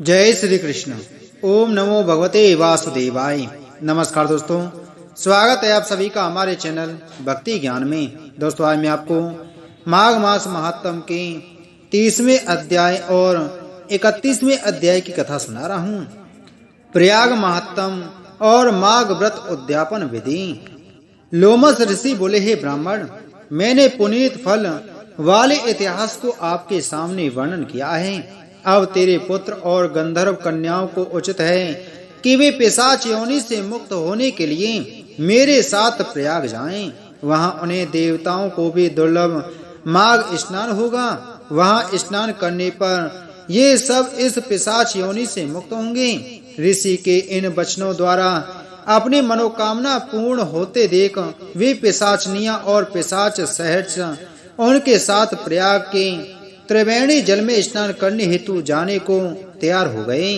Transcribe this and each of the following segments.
जय श्री कृष्ण। ओम नमो भगवते वासुदेवाय। नमस्कार दोस्तों, स्वागत है आप सभी का हमारे चैनल भक्ति ज्ञान में। दोस्तों, आज मैं आपको माघ मास महात्म के 30वें अध्याय और 31वें अध्याय की कथा सुना रहा हूँ। प्रयाग महात्म और माघ व्रत उद्यापन विधि। लोमस ऋषि बोले, हे ब्राह्मण, मैंने पुनीत फल वाले इतिहास को आपके सामने वर्णन किया है। अब तेरे पुत्र और गंधर्व कन्याओं को उचित है कि वे पिशाच योनि से मुक्त होने के लिए मेरे साथ प्रयाग जाएं। वहां उन्हें देवताओं को भी दुर्लभ माघ स्नान होगा। वहां स्नान करने पर ये सब इस पिशाच योनि से मुक्त होंगे। ऋषि के इन वचनों द्वारा अपनी मनोकामना पूर्ण होते देख वे पिशाचनियां और पिशाच सहर्ष उनके साथ प्रयाग के त्रिवेणी जल में स्नान करने हेतु जाने को तैयार हो गए।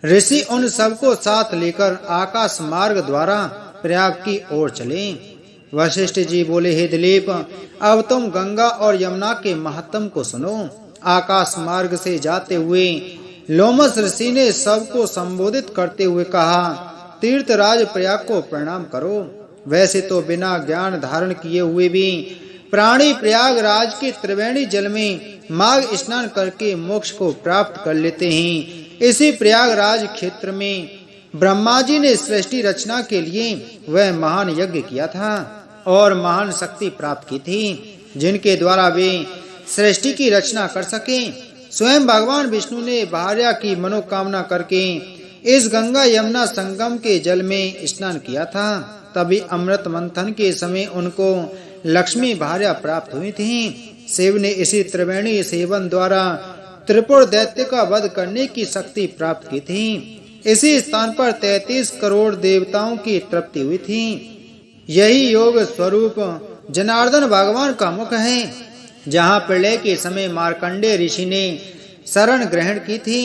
ऋषि उन सबको साथ लेकर आकाश मार्ग द्वारा प्रयाग की ओर चले। वशिष्ठ जी बोले, हे दिलीप, अब तुम गंगा और यमुना के महात्म को सुनो। आकाश मार्ग से जाते हुए लोमस ऋषि ने सबको संबोधित करते हुए कहा, तीर्थराज प्रयाग को प्रणाम करो। वैसे तो बिना ज्ञान धारण किए हुए भी प्राणी प्रयागराज के त्रिवेणी जल में माघ स्नान करके मोक्ष को प्राप्त कर लेते हैं। इसी प्रयागराज क्षेत्र में ब्रह्मा जी ने सृष्टि रचना के लिए वह महान यज्ञ किया था और महान शक्ति प्राप्त की थी, जिनके द्वारा वे सृष्टि की रचना कर सके। स्वयं भगवान विष्णु ने भार्या की मनोकामना करके इस गंगा यमुना संगम के जल में स्नान किया था। तभी अमृत मंथन के समय उनको लक्ष्मी भार्या प्राप्त हुई थी। शिव ने इसी त्रिवेणी सेवन द्वारा त्रिपुर दैत्य का वध करने की शक्ति प्राप्त की थी। इसी स्थान पर 33 करोड़ देवताओं की तृप्ति हुई थी। यही योग स्वरूप जनार्दन भगवान का मुख है, जहाँ प्रलय के समय मार्कंडेय ऋषि ने शरण ग्रहण की थी।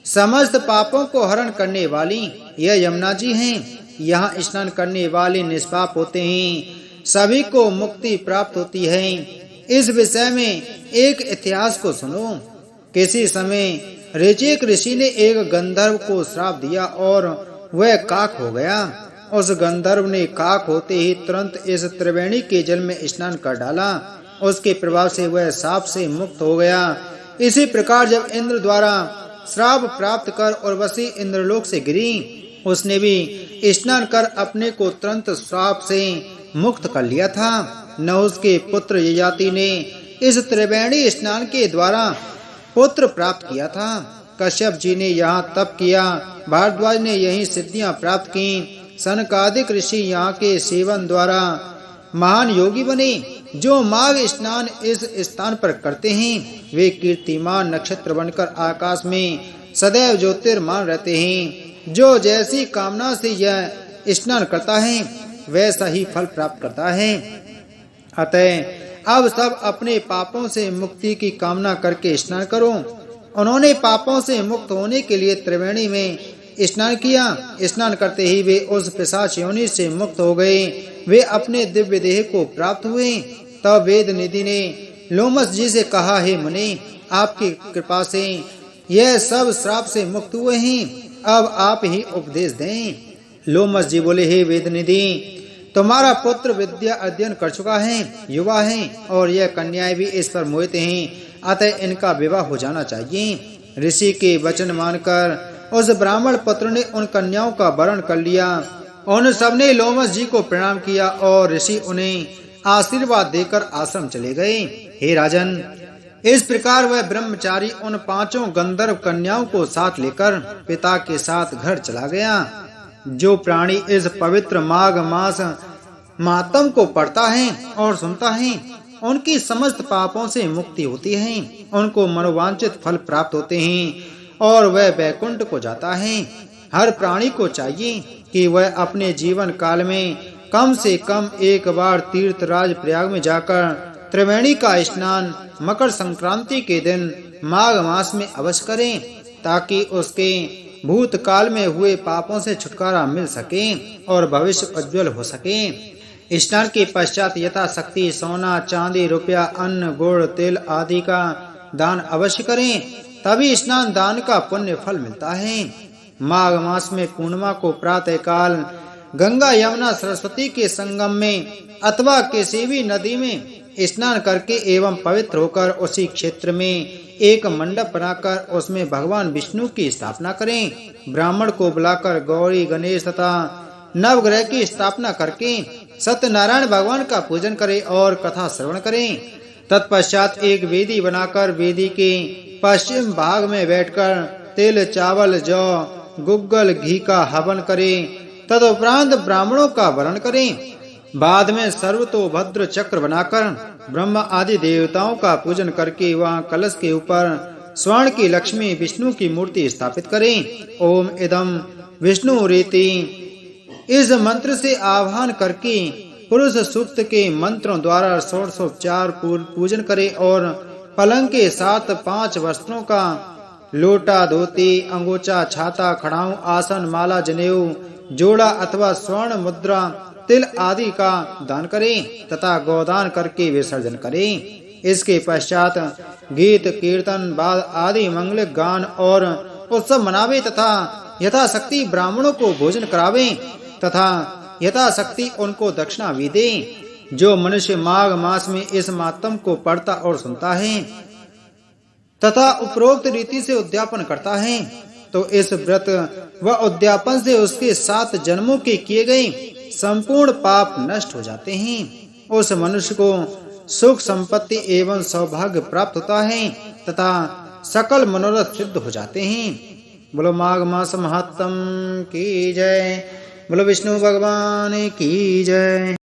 समस्त पापों को हरण करने वाली यह यमुना जी हैं। यहाँ स्नान करने वाले निष्पाप होते हैं, सभी को मुक्ति प्राप्त होती है। इस विषय में एक इतिहास को सुनो। किसी समय ऋचिक ऋषि ने एक गंधर्व को श्राप दिया और वह काक हो गया। उस गंधर्व ने काक होते ही तुरंत इस त्रिवेणी के जल में स्नान कर डाला। उसके प्रभाव से वह साप से मुक्त हो गया। इसी प्रकार जब इंद्र द्वारा श्राप प्राप्त कर उर्वशी इंद्रलोक से गिरी, उसने भी स्नान कर अपने को तुरंत श्राप से मुक्त कर लिया था। नहुष के पुत्र ययाति ने इस त्रिवेणी स्नान के द्वारा पुत्र प्राप्त किया था। कश्यप जी ने यहाँ तप किया। भारद्वाज ने यही सिद्धियां प्राप्त की। सनकादिक ऋषि यहाँ के सेवन द्वारा महान योगी बने। जो माघ स्नान इस स्थान पर करते हैं वे कीर्तिमान नक्षत्र बनकर आकाश में सदैव ज्योतिर्मान रहते हैं। जो जैसी कामना से यह स्नान करता है वैसा ही फल प्राप्त करता है। अतः अब सब अपने पापों से मुक्ति की कामना करके स्नान करो। उन्होंने पापों से मुक्त होने के लिए त्रिवेणी में स्नान किया। स्नान करते ही वे उस पिशाच योनि से मुक्त हो गए। वे अपने दिव्य देह को प्राप्त हुए। तब वेद निधि ने लोमस जी से कहा, हे मुनि, आपकी कृपा से यह सब श्राप से मुक्त हुए हैं। अब आप ही उपदेश दें। लोमस जी बोले, हे वेद निधि, तुम्हारा पुत्र विद्या अध्ययन कर चुका है, युवा है और यह कन्याएं भी इस पर मोहित हैं, अतः इनका विवाह हो जाना चाहिए। ऋषि के वचन मानकर उस ब्राह्मण पुत्र ने उन कन्याओं का वरण कर लिया। उन सबने लोमस जी को प्रणाम किया और ऋषि उन्हें आशीर्वाद देकर आश्रम चले गए। हे राजन, इस प्रकार वह ब्रह्मचारी उन 5 गंधर्व कन्याओं को साथ लेकर पिता के साथ घर चला गया। जो प्राणी इस पवित्र माघ मास महात्म को पढ़ता है और सुनता है, उनकी समस्त पापों से मुक्ति होती है। उनको मनोवांछित फल प्राप्त होते हैं और वह वैकुंठ को जाता है। हर प्राणी को चाहिए कि वह अपने जीवन काल में कम से कम एक बार तीर्थराज प्रयाग में जाकर त्रिवेणी का स्नान मकर संक्रांति के दिन माघ मास में अवश्य करे, ताकि उसके भूतकाल में हुए पापों से छुटकारा मिल सके और भविष्य उज्जवल हो सके। स्नान के पश्चात यथाशक्ति सोना, चांदी, रुपया, अन्न, गुड़, तेल आदि का दान अवश्य करें तभी स्नान दान का पुण्य फल मिलता है। माघ मास में पूर्णिमा को प्रातः काल गंगा यमुना सरस्वती के संगम में अथवा किसी भी नदी में स्नान करके एवं पवित्र होकर उसी क्षेत्र में एक मंडप बनाकर उसमें भगवान विष्णु की स्थापना करें। ब्राह्मण को बुलाकर गौरी गणेश तथा नवग्रह की स्थापना करके सत्यनारायण भगवान का पूजन करें और कथा श्रवण करें। तत्पश्चात एक वेदी बनाकर वेदी के पश्चिम भाग में बैठकर तिल चावल जौ गुग्गल घी का हवन करें। तदुपरांत ब्राह्मणों का वरण करें। बाद में सर्वतोभद्र चक्र बनाकर ब्रह्मा आदि देवताओं का पूजन करके वहां कलश के ऊपर स्वर्ण की लक्ष्मी विष्णु की मूर्ति स्थापित करें। ओम इदम विष्णु रीति इस मंत्र से आह्वान करके पुरुष सूक्त के मंत्रों द्वारा षोडशोपचार पूजन करें और पलंग के साथ 5 वस्त्रों का लोटा धोती अंगोछा छाता खड़ाऊ आसन माला जनेऊ जोड़ा अथवा स्वर्ण मुद्रा तिल आदि का दान करें तथा गोदान करके विसर्जन करें। इसके पश्चात गीत कीर्तन बाद आदि मंगलिक गान और उत्सव मनावे तथा यथाशक्ति ब्राह्मणों को भोजन करावें तथा यथाशक्ति उनको दक्षिणा भी दें। जो मनुष्य माघ मास में इस मातम को पढ़ता और सुनता है तथा उपरोक्त रीति से उद्यापन करता है तो इस व्रत व उद्यापन से उसके 7 जन्मों के किए गए संपूर्ण पाप नष्ट हो जाते हैं। उस मनुष्य को सुख संपत्ति एवं सौभाग्य प्राप्त होता है तथा सकल मनोरथ सिद्ध हो जाते हैं। बोलो माघ मास महात्म की जय। बोलो विष्णु भगवान की जय।